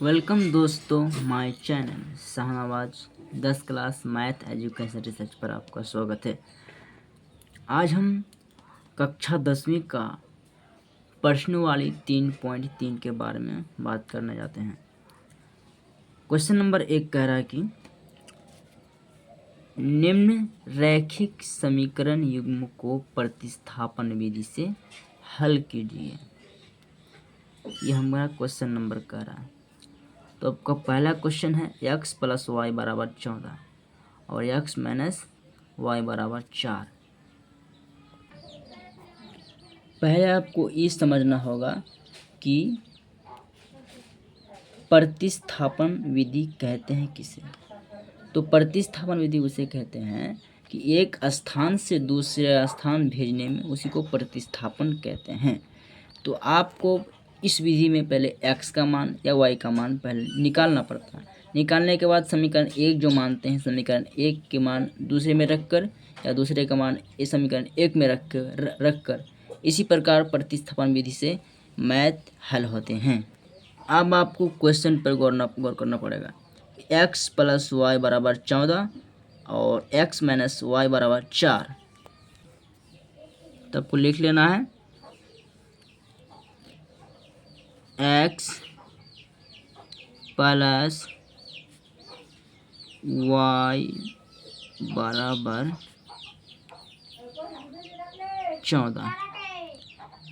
Welcome दोस्तों my channel Shahnawaz 10 class math education research पर आपका स्वागत है। आज हम कक्षा 10वीं का प्रश्नवाली 3.3 के बारे में बात करने जाते हैं। क्वेश्चन नंबर 1 कह रहा है कि निम्न रैखिक समीकरण युग्म को प्रतिस्थापन विधि से हल कीजिए। यह हमारा क्वेश्चन नंबर कह रहा है। तो आपका पहला क्वेश्चन है x + y = 14 और x - y = 4। पहले आपको ये समझना होगा कि प्रतिस्थापन विधि कहते हैं किसे। तो प्रतिस्थापन विधि उसे कहते हैं कि एक स्थान से दूसरे स्थान भेजने में उसी को प्रतिस्थापन कहते हैं। तो आपको इस विधि में पहले x का मान या y का मान पहले निकालना पड़ता है। निकालने के बाद समीकरण 1 जो मानते हैं, समीकरण 1 के मान दूसरे में रखकर या दूसरे का मान इस समीकरण 1 में रखकर इसी प्रकार प्रतिस्थापन विधि से मैथ हल होते हैं। अब आपको क्वेश्चन पर गौर करना पड़ेगा। x + y = 14 और x - y = 4। तो आपको लिख लेना है x + y = 14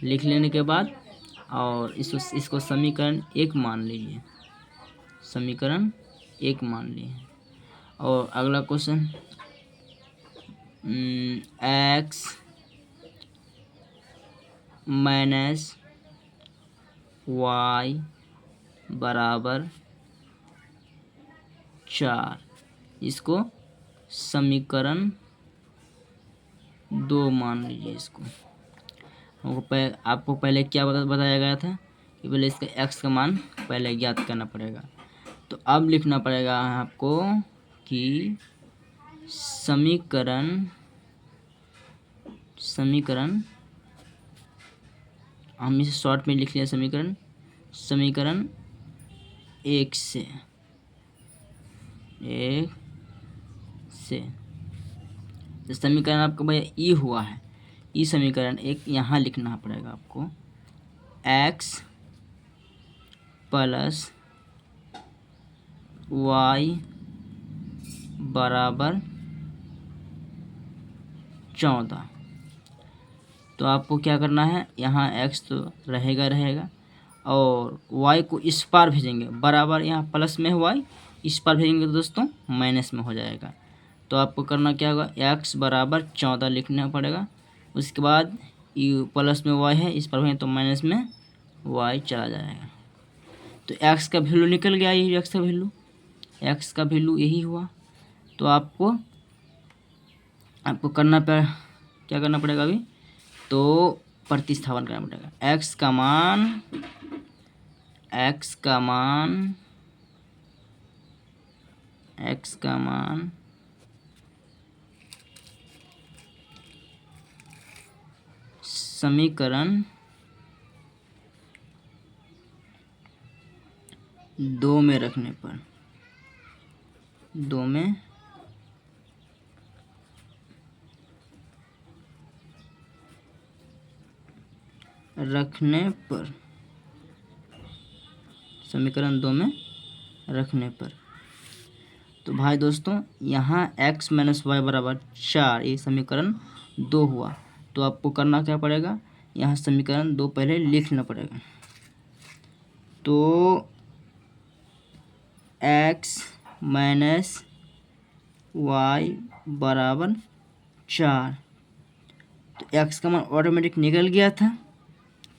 लिख लेने के बाद और इसको समीकरण 1 मान लीजिए, समीकरण 1 मान लिए। और अगला क्वेश्चन x - y = 4, इसको समीकरण 2 मान लीजिए। इसको आपको पहले क्या बताया गया था कि पहले इसका x का मान पहले ज्ञात करना पड़ेगा। तो अब लिखना पड़ेगा आपको कि समीकरण हम इसे शॉर्ट में लिख लिया, समीकरण 1 से तो समीकरण आपका भैया ई हुआ है। ई समीकरण 1 यहाँ लिखना पड़ेगा आपको। x + y = 14। तो आपको क्या करना है, यहाँ x तो रहेगा और y को इस पार भेजेंगे, बराबर यहाँ प्लस में है y, इस पार भेजेंगे तो दोस्तों माइनस में हो जाएगा। तो आपको करना क्या होगा, x = 14 लिखना पड़ेगा। उसके बाद ये प्लस में y है, इस पर भेजेंगे तो माइनस में y चला जाएगा। तो x का वैल्यू निकल गया, यही x का वैल्यू यही हुआ। तो आपको क्या करना पड़ेगा अभी, तो प्रतिस्थापन करना पड़ेगा। x का मान समीकरण 2 में रखने पर समीकरण 2 में रखने पर तो भाई दोस्तों यहाँ x - y = 4 ये समीकरण 2 हुआ। तो आपको करना क्या पड़ेगा, यहाँ समीकरण 2 पहले लिखना पड़ेगा। तो x - y = 4, तो x का मान ऑटोमेटिक निकल गया था,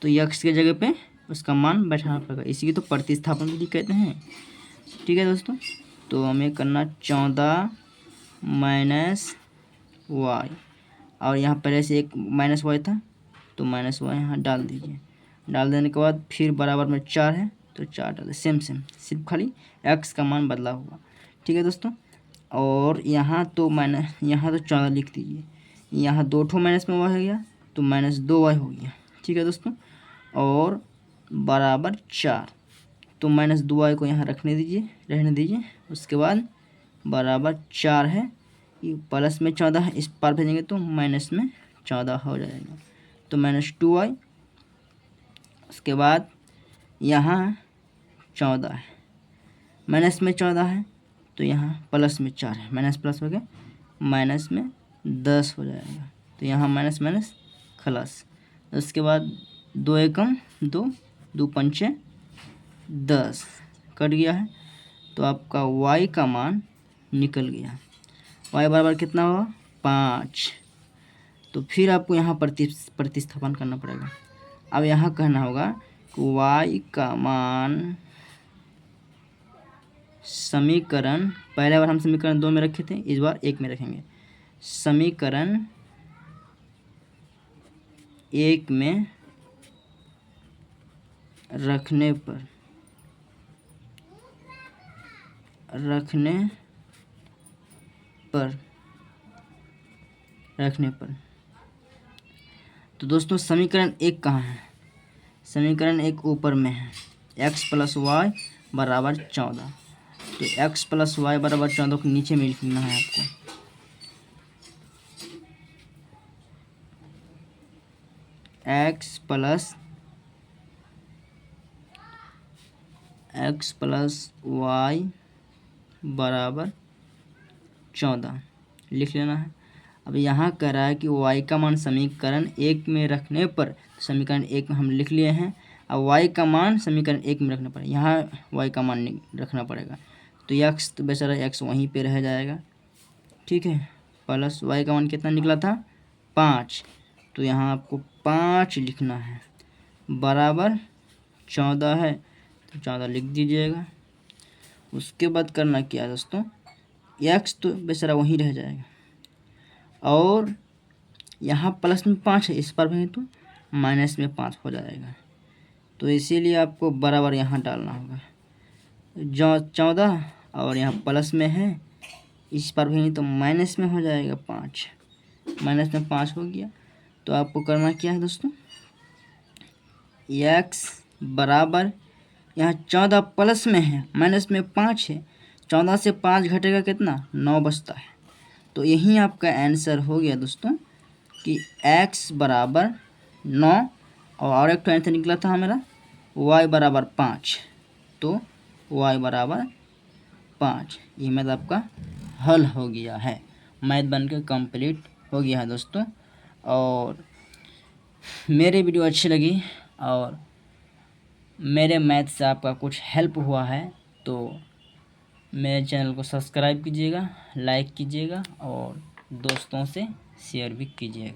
तो x के जगह पे उसका मान बैठाना पड़ेगा। इसी की तो प्रतिस्थापन विधि कहते हैं। ठीक है दोस्तों, तो हमें करना 14 - y और यहाँ पहले से एक -y था तो -y यहाँ डाल दीजिए। डाल देने के बाद फिर बराबर में 4 है तो 4 डाल सेम सिर्फ खाली x का मान बदला हुआ। ठीक है दोस्तों, और यहाँ तो 14 लिख दीजिए। यहाँ 2 ठो माइनस में y हो गया तो -2y हो गया। ठीक है दोस्तों, और बराबर 4। तो -2y को यहाँ रहने दीजिए। उसके बाद बराबर 4 है, ये प्लस में 14 है, इस पार भेजेंगे तो माइनस में 14 हो जाएगा, तो -2y। उसके बाद यहाँ 14 है, माइनस में 14 है, तो यहाँ प्लस में 4 है, माइनस प्लस हो गया, माइनस में 10 हो जाएगा, तो यहाँ माइनस माइनस खलास। उसके बाद 2 एकम 2, 2 पंचे 10 कट गया है, तो आपका y का मान निकल गया। y बराबर कितना हुआ? 5। तो फिर आपको यहाँ प्रतिस्थापन करना पड़ेगा। अब यहाँ कहना होगा कि y का मान समीकरण, पहले बार हम समीकरण 2 में रखे थे, इस बार 1 में रखेंगे। समीकरण 1 में रखने पर तो दोस्तों समीकरण 1 कहाँ है? समीकरण 1 ऊपर में है, x + y बराबर 14। तो x + y बराबर 14 को नीचे में लिखना है आपको। x + y बराबर 14 लिख लेना है। अब यहाँ कह रहा है कि y का मान समीकरण 1 में रखने पर, समीकरण 1 में हम लिख लिए हैं। अब y का मान समीकरण 1 में रखना पड़ेगा, यहाँ y का मान रखना पड़ेगा। तो x तो बेचारा x वहीं पे रह जाएगा, ठीक है। प्लस y का मान कितना निकला था? 5। तो यहाँ आपको 5 लिखना है, बराबर 14 है, तो 14 लिख दीजिएगा। उसके बाद करना क्या है दोस्तों, x तो बेचारा वहीं रह जाएगा, और यहाँ प्लस में 5 है, इस पर भी तो माइनस में 5 हो जाएगा। तो इसीलिए आपको बराबर यहाँ डालना होगा। जो 14 और यहाँ प्लस में है, इस पर भी तो माइनस में हो जाएगा 5, माइनस में 5 हो गया। तो आपको करना क्या है दोस्तों, x बराबर, यहाँ 14 प्लस में है, माइनस में 5 है, 14 से 5 घटेगा कितना? 9 बचता है। तो यही आपका आंसर हो गया दोस्तों कि x बराबर 9, और एक तो आंसर निकला था हमारा y बराबर 5, तो y बराबर 5। ये मैथ आपका हल हो गया है, मैथ बनकर कंप्लीट हो गया है दोस्तों। और मेरे वीडियो अच्छी लगी और मेरे मैथ से आपका कुछ हेल्प हुआ है तो मेरे चैनल को सब्सक्राइब कीजिएगा, लाइक कीजिएगा और दोस्तों से शेयर भी कीजिएगा।